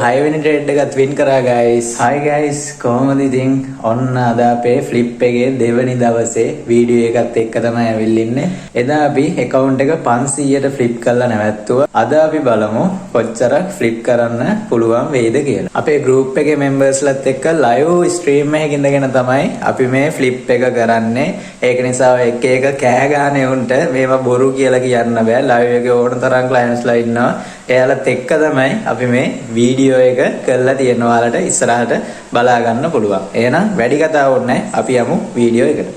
හයවෙනි ට්‍රේඩ් එකත් වින් කරා guys. Hi guys, කොහොමද ඉතින්? ඔන්න අද අපේ ෆ්ලිප් එකේ දෙවෙනි දවසේ වීඩියෝ එකත් එක්ක තමයි ඇවිල්ලා ඉන්නේ. එදා අපි account එක 500ට ෆ්ලිප් කරලා නැවැත්තුවා. අද අපි බලමු කොච්චර ෆ්ලිප් කරන්න පුළුවන් වෙයිද කියලා. අපේ group එකේ members-ලත් එක්ක live stream එකකින් ඉඳගෙන තමයි අපි මේ ෆ්ලිප් එක කරන්නේ. ඒක නිසා එක එක කෑ ගානේ උන්ට මේවා බොරු කියලා කියන්න බෑ. live එකේ ඕන තරම් clients-ලා ඉන්නවා. එයාලත් එක්ක තමයි අපි මේ වීඩියෝ එක කරලා තියෙන ඔයාලට ඉස්සරහට බලා ගන්න පුළුවන්. එහෙනම් වැඩි කතාවක් නැහැ. අපි යමු වීඩියෝ එකට.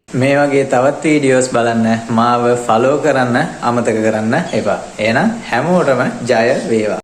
මේ වගේ තවත් වීඩියෝස් බලන්න මාව ෆලෝ කරන්න අමතක කරන්න එපා. එහෙනම් හැමෝටම ජය වේවා.